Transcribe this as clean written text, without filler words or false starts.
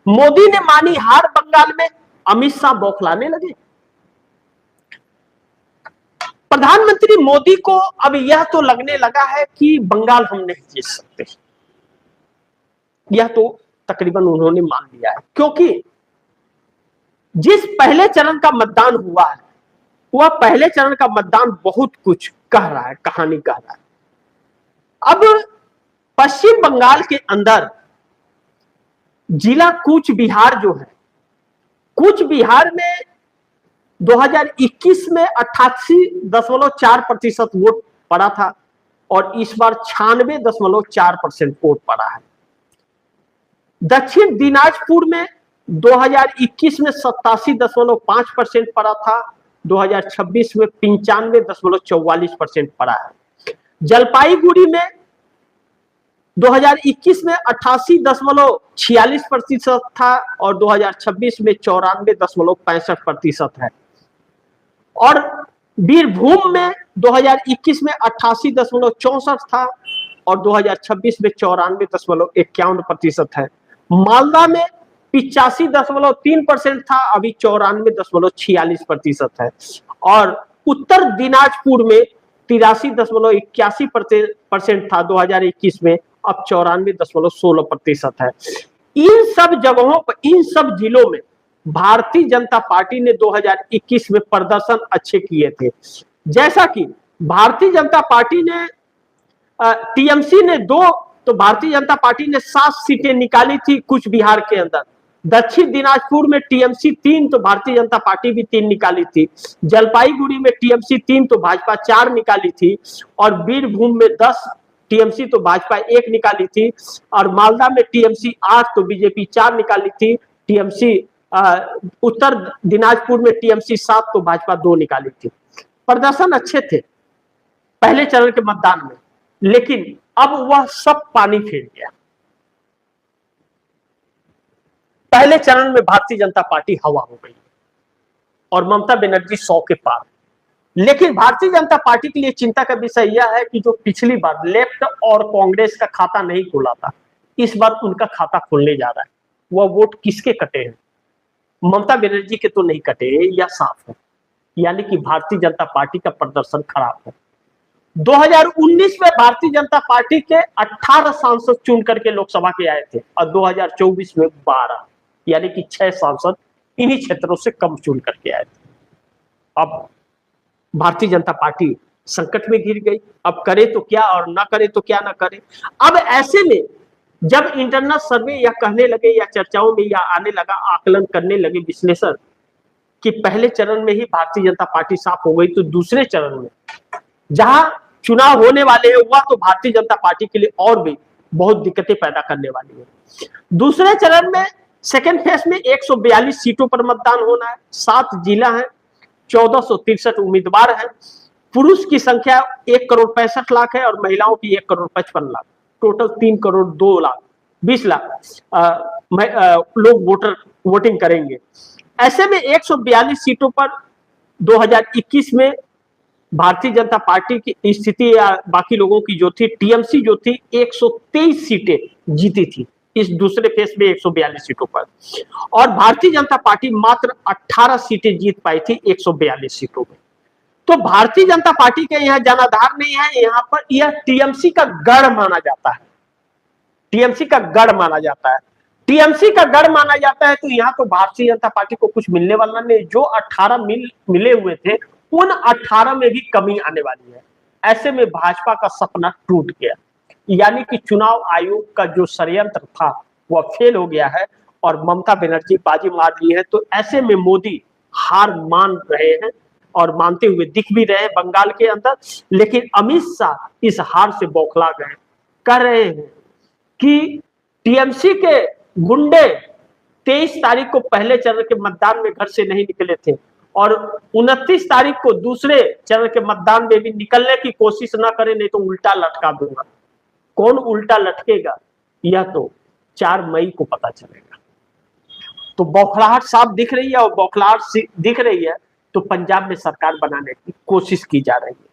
मोदी ने मानी हार बंगाल में, अमित शाह बौखलाने लगे। प्रधानमंत्री मोदी को अब यह तो लगने लगा है कि बंगाल हम नहीं जीत सकते, यह तो तकरीबन उन्होंने मान लिया है, क्योंकि जिस पहले चरण का मतदान हुआ है वह पहले चरण का मतदान बहुत कुछ कह रहा है, कहानी कह रहा है। अब पश्चिम बंगाल के अंदर जिला कूच बिहार जो है, कूच बिहार में 2021 में 88.4% वोट पड़ा था और इस बार 96.4% वोट पड़ा है। दक्षिण दिनाजपुर में 2021 में 87.5% पड़ा था, 2026 में 95.44% पड़ा है। जलपाईगुड़ी में 2021 में 88.46% था और 2026 में 94.65% है। और बीरभूम में 2021 में 88.64 था और 2026 में 94.51% है। मालदा में 85.3% था, अभी 94.46% है। और उत्तर दिनाजपुर में 83.81% था 2021 में, अब 94.16% है। इन सब जगहों पर, इन सब जिलों में भारतीय जनता पार्टी ने 2021 में प्रदर्शन अच्छे किए थे। जैसा कि भारतीय जनता पार्टी ने टीएमसी ने 2 तो भारतीय जनता पार्टी ने 7 सीटें निकाली थी कुछ बिहार के अंदर। दक्षिण दिनाजपुर में टीएमसी 3 तो भारतीय जनता पार्टी भी 3 निकाली थी। जलपाईगुड़ी में टीएमसी 3 तो भाजपा 4 निकाली थी। और बीरभूम में 10 टीएमसी तो भाजपा 1 निकाली थी। और मालदा में टीएमसी 8 तो बीजेपी 4 निकाली थी। टीएमसी उत्तर दिनाजपुर में टीएमसी 7 तो भाजपा 2 निकाली थी। प्रदर्शन अच्छे थे पहले चरण के मतदान में, लेकिन अब वह सब पानी फेर गया। पहले चरण में भारतीय जनता पार्टी हवा हो गई और ममता बनर्जी 100 के पार। लेकिन भारतीय जनता पार्टी के लिए चिंता का विषय यह है कि जो पिछली बार लेफ्ट और कांग्रेस का खाता नहीं खोला था, इस बार उनका खाता खोलने जा रहा है। वह वोट किसके कटे हैं? ममता बनर्जी के तो नहीं कटे, यह साफ है। यानी कि भारतीय जनता पार्टी का प्रदर्शन खराब है। 2019 में भारतीय जनता पार्टी के 18 सांसद चुन करके लोकसभा के आए थे और 2024 में 12, यानी कि 6 सांसद इन्हीं क्षेत्रों से कम चुन करके आए थे। अब भारतीय जनता पार्टी संकट में घिर गई। अब करे तो क्या और ना करे तो क्या ना करे। अब ऐसे में जब इंटरनल सर्वे या कहने लगे या चर्चाओं में या आने लगा, आकलन करने लगे विश्लेषण कि पहले चरण में ही भारतीय जनता पार्टी साफ हो गई, तो दूसरे चरण में जहां चुनाव होने वाले हैं वह तो भारतीय जनता पार्टी के लिए और भी बहुत दिक्कतें पैदा करने वाली है। दूसरे चरण में सेकेंड फेज में 142 सीटों पर मतदान होना है। 7 जिला है, 1463 उम्मीदवार हैं। पुरुष की संख्या 1,65,00,000 है और महिलाओं की 1,55,00,000, टोटल 3,02,20,00,000 लोग वोटिंग करेंगे। ऐसे में 142 सीटों पर 2021 में भारतीय जनता पार्टी की स्थिति या बाकी लोगों की जो थी, टीएमसी जो थी 123 सीटें जीती थी इस दूसरे फेज में 142 सीटों पर, और भारतीय जनता पार्टी मात्र 18 सीटें जीत पाई थी 142 सीटों में। तो भारतीय जनता पार्टी के यहाँ जनाधार नहीं है, यहाँ पर यह टीएमसी का गढ़ माना जाता है। टीएमसी का गढ़ माना जाता है। टीएमसी का गढ़ माना जाता है, तो यहाँ तो भारतीय जनता पार्टी को कुछ मिलने वाला नहीं। जो 18 मिले हुए थे उन 18 में भी कमी आने वाली है। ऐसे में भाजपा का सपना टूट गया, यानी कि चुनाव आयोग का जो षड्यंत्र था वह फेल हो गया है और ममता बनर्जी बाजी मार ली है। तो ऐसे में मोदी हार मान रहे हैं और मानते हुए दिख भी रहे हैं बंगाल के अंदर। लेकिन अमित शाह इस हार से बौखला गए, कह रहे हैं कि टीएमसी के गुंडे 23 तारीख को पहले चरण के मतदान में घर से नहीं निकले थे और 29 तारीख को दूसरे चरण के मतदान में भी निकलने की कोशिश ना करें, नहीं तो उल्टा लटका दूंगा। कौन उल्टा लटकेगा यह तो 4 मई को पता चलेगा। तो बौखलाहट साफ दिख रही है और बौखलाहट दिख रही है तो पंजाब में सरकार बनाने की कोशिश की जा रही है।